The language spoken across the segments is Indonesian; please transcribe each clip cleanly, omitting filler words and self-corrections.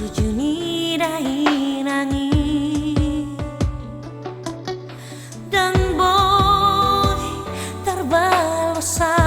Burjuni dahi nangis dan boy terbalosa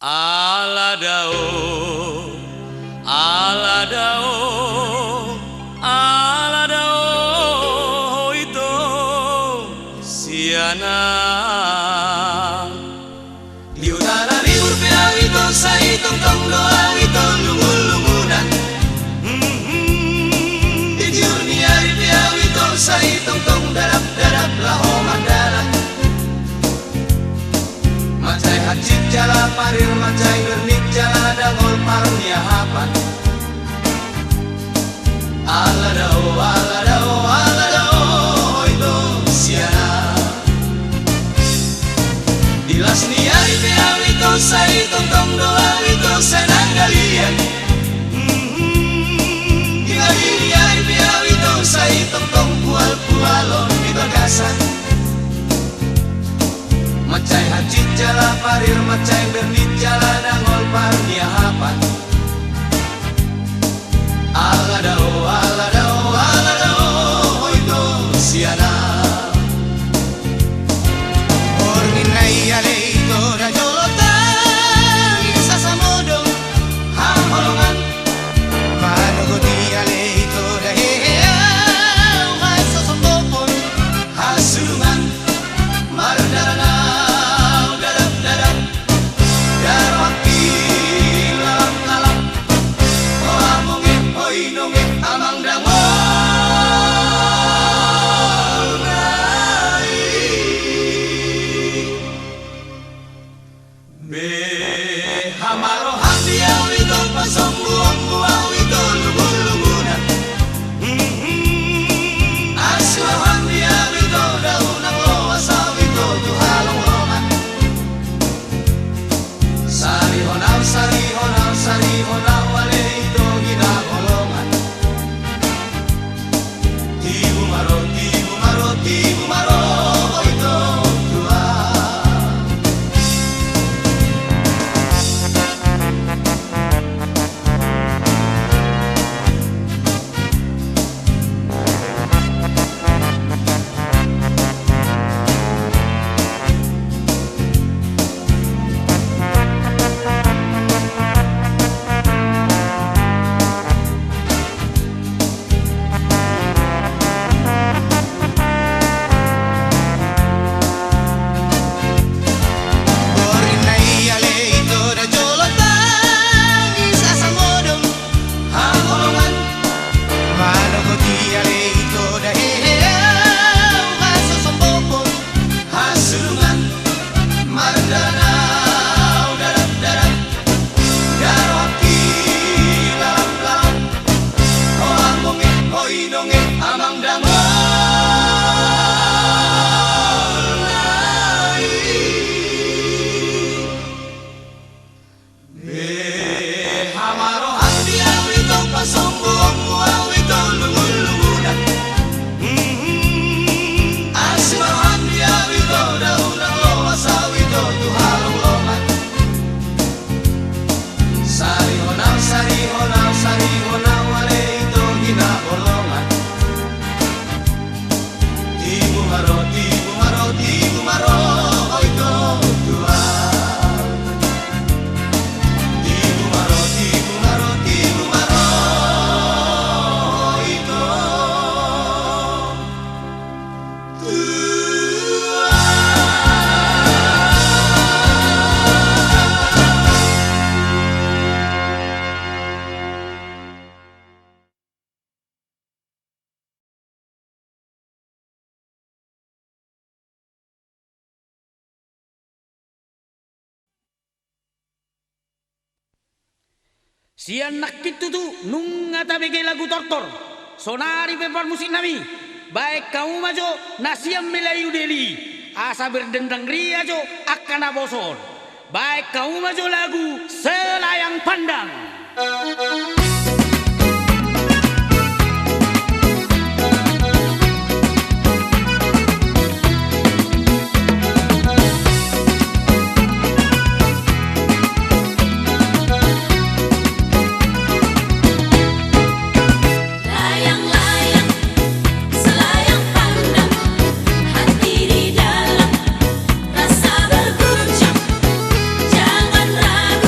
Aladao, aladao, aladao itu siana. Di utara libur piau itu saya tong doa itu lungu-lungunan. Di jurni hari piau itu saya tong darap-darap laho mandalan. Macai hajit jala parir macai gernik jala dangol parnia hapan. Aladao, aladao, aladao itu siana. Dilas ni hari piau itu saya tong doa itu senang kalian. Di hari piau itu saya tong pual-pualon di bagasan. Macai hajit jala parir macai bernit jala dangol parnia hapan. Aladao, aladao, aladao itu siana. Orninai aleito da jolotan isa samodong hamolongan. Manugoti aleito da heheau hasa sompopon hasulungan. Mardarana si anak itu tuh nunga tabege lagu tortor sonari pepar musik nami baik kamu majo nasiam melayu deli asa berdendang ria jo akan aboson baik kamu majo lagu selayang pandang. Hati di dalam rasa berguncang, jangan ragu.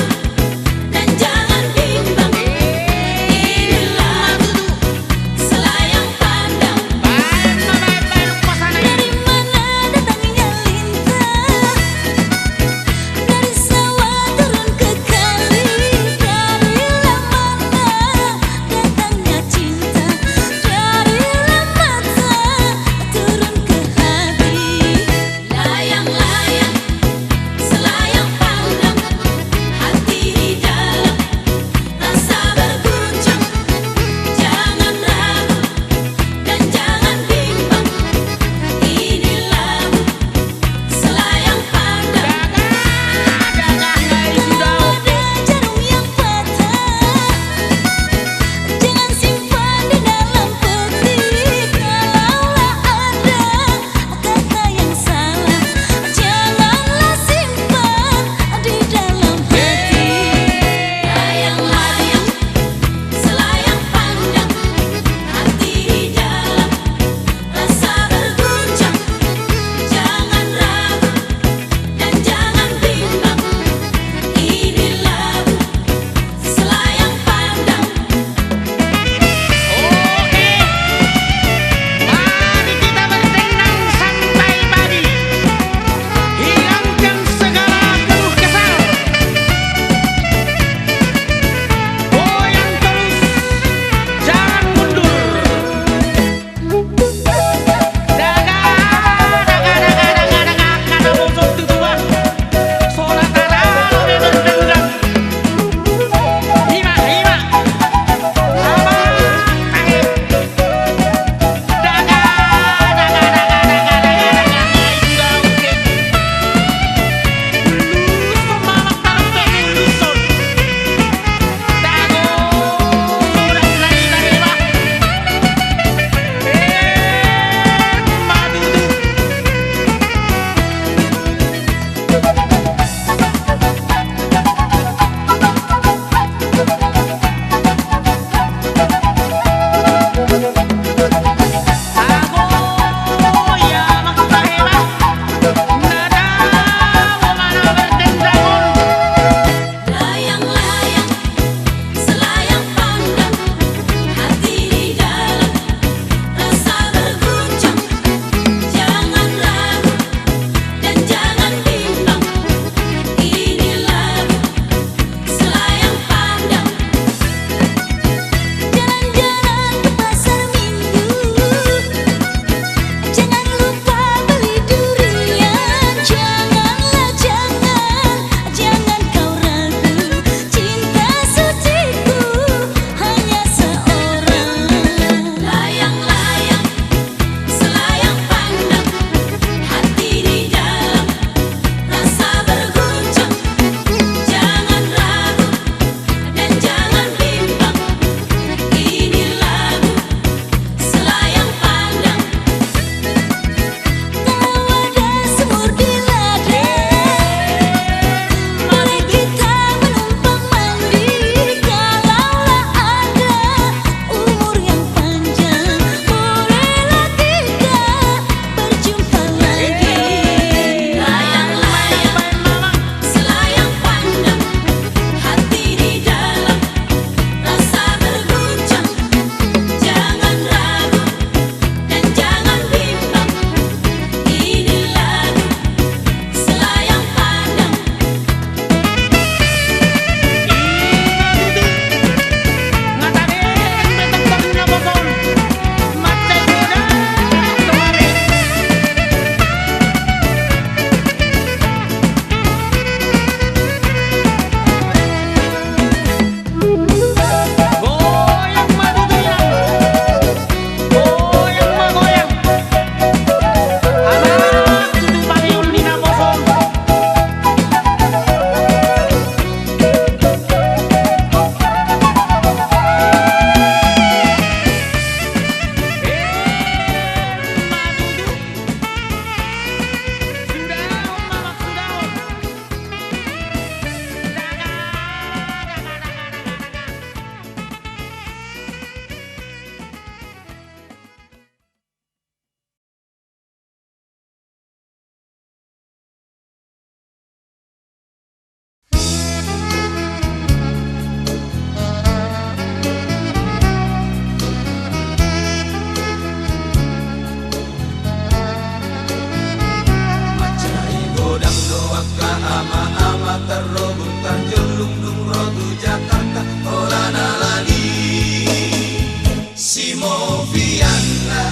Simo Viana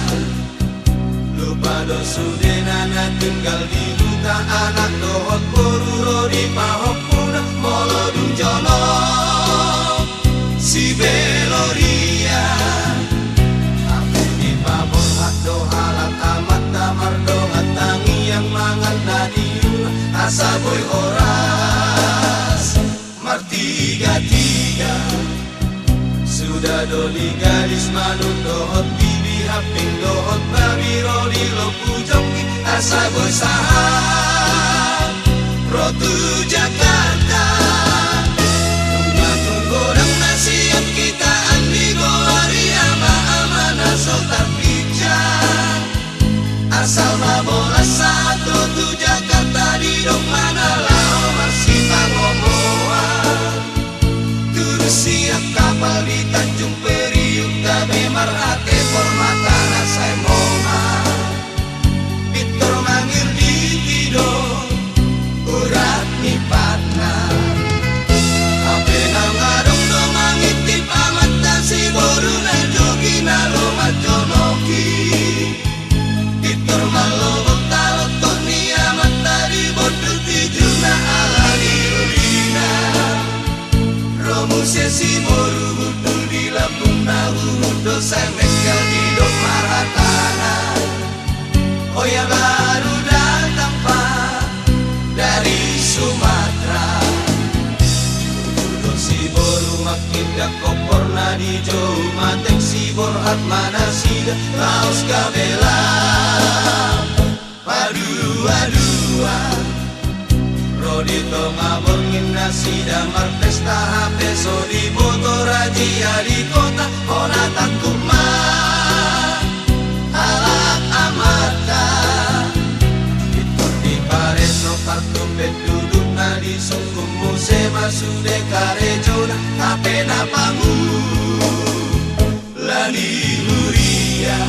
lupa dosudena na tinggal di hutan anak dohot poruro di pahok puna molodung jono si Beloria ape di pabor hado halat amat damar dohat tangi yang mangan nadiun asa boy horas martiga-tiga sudah doli gadis manut dohot bibi haping dohot babi rodi lopu jongki asa boy sahab rotu Jakarta tunggu godang nasihat kita andi goari ama naso terpijak asal mabola saat rotu Jakarta di dok mana lao masih pangomoan turus siap kapal di Tanjung Priuk gabe marhate formata nasai moma Pitor mangir di tido urat ni patna ape nangarong do mangitip amat si boru na jogi na roma jonoki Pitor malobok talot toni amat tadi bodoh tijuna ala diulina Romu sesi boru hudul di Lampung Nahu dosa mekal di dok maratana Oh ya baru datang pak dari Sumatera si boru makin dak koporna di jauh matek si borhat mana sida laos kabela padu-adua Rodi tonga borngin nasi damar pesta HP so di botol rajia di kota ona takut mah halak amata Pitor di pareso kartu penduduk na di sungguh muse masude karejona HP na pangu lani huria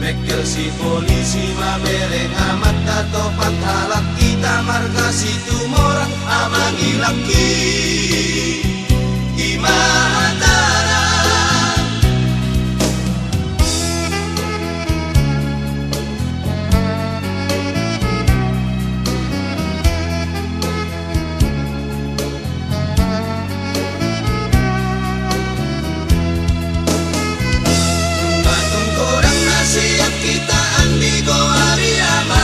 Mekel si polisi mamereng amat tato halak kita marga situ morang amangi laki Imatara siap kita andi goari ama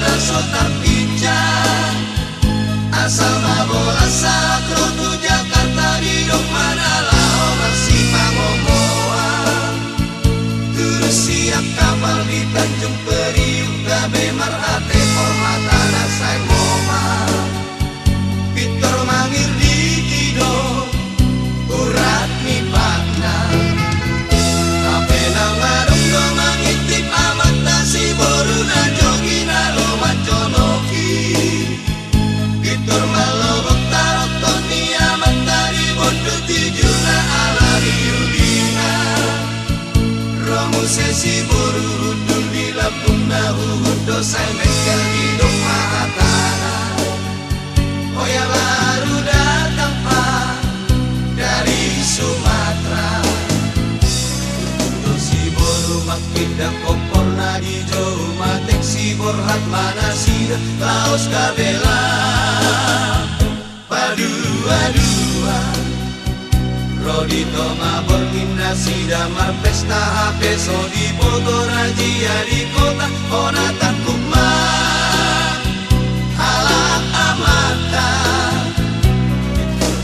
naso terpijak asal mabola saat rotu Jakarta di dok mana lao masih pangomoan terus siap kapal di Tanjung Priuk gabe marhate hormata nasai moma Pitor mangir di tido urat mi patna ape nangarong do mangitip amat nasi boru na jogi na roma jonoki Pitor malobok tarot toni amat tadi bondo tijuna ala riudina Romu sesi boru hudul di Lampung Nahu dosa mekel di dok mahatana Oh ya baru datang pak dari Sumatera si boru makin dak koporna di jauh matek si borhat mana sida laos kabela padu-adua Rodi tonga borngin nasi damar pesta HP so di botol rajia di kota ona takut mah halak amata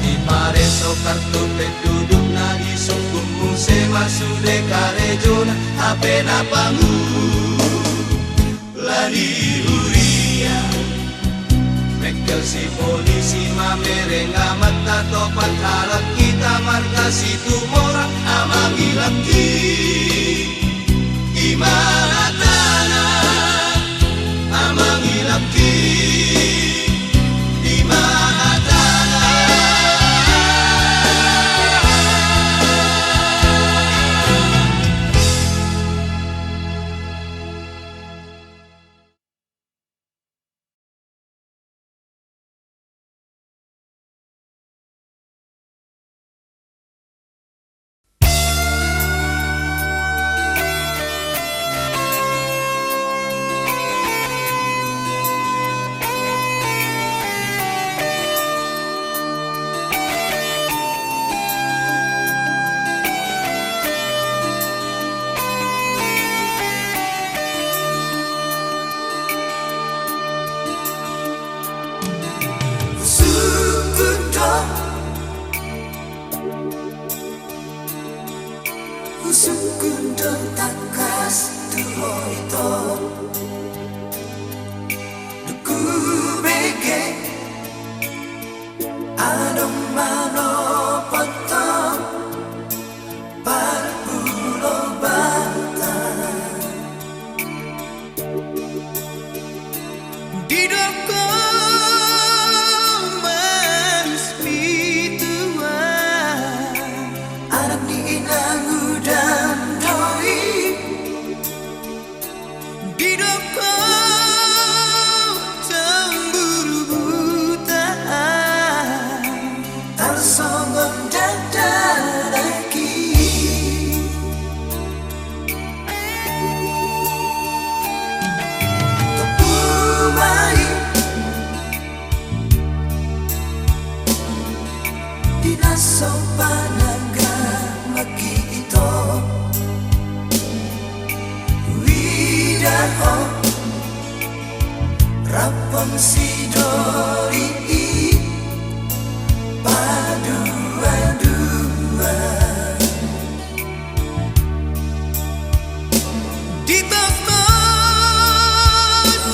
di pareso kartu penduduk na di sungguh muse masude karejona HP na pangu lani huria Mekel si polisi mamereng amat tato halak kita marga situ morang amangi laki Gimana tanah amangi laki di mana Usukundo takas tuhoito Duku beke Adong mano potong Parpulo bata Didoko manis mitua Anak ni inang udang doi Didoko cemburu buta Tarsongong dada lagi Tepumai Dinaso panangga maki ito Widaho Rapon sidori Padua-dua Ditoko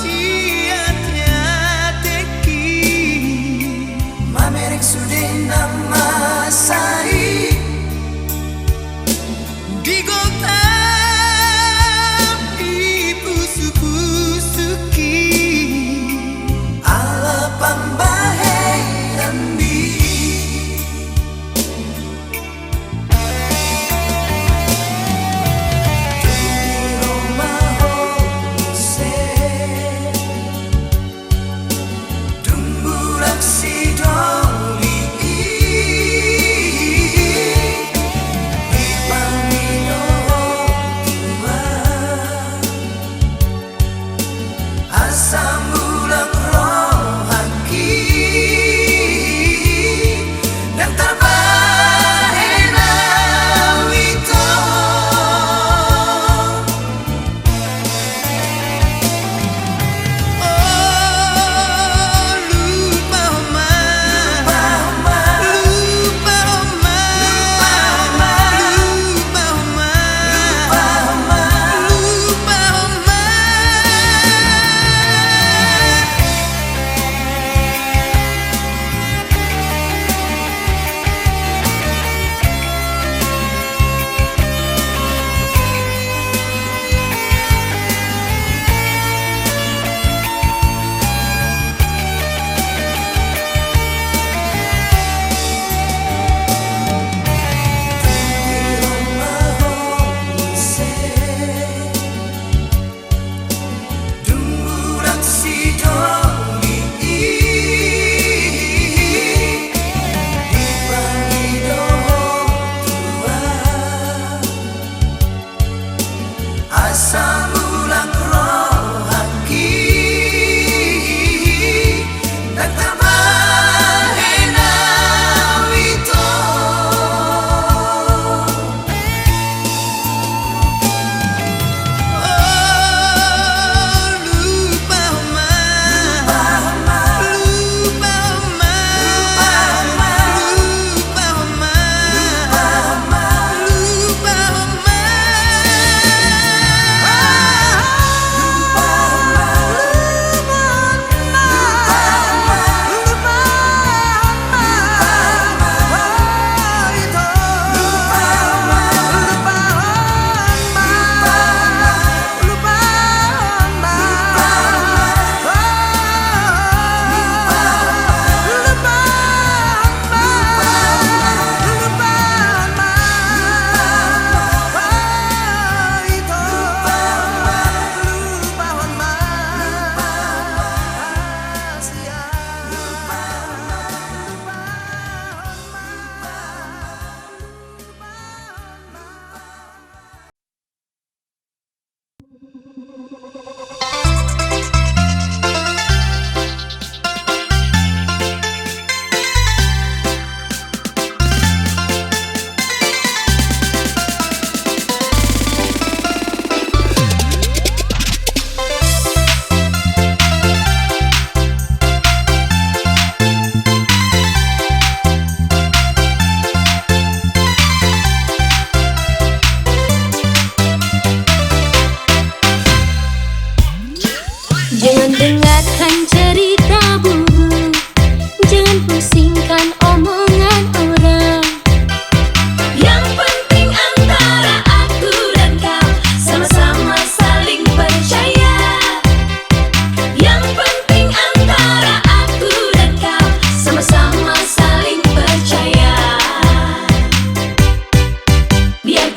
siat-yateki Mamerek sudah nama sai Digota dipusu-pusuki Ala pambahe rambi Tumiro maho se Dumburak sidoli Ipamino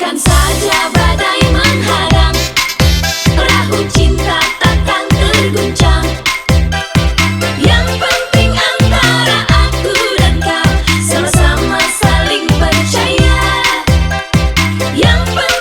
Biarkan saja badai menghadang, perahu cinta takkan terguncang. Yang penting antara aku dan kau sama-sama saling percaya. Yang penting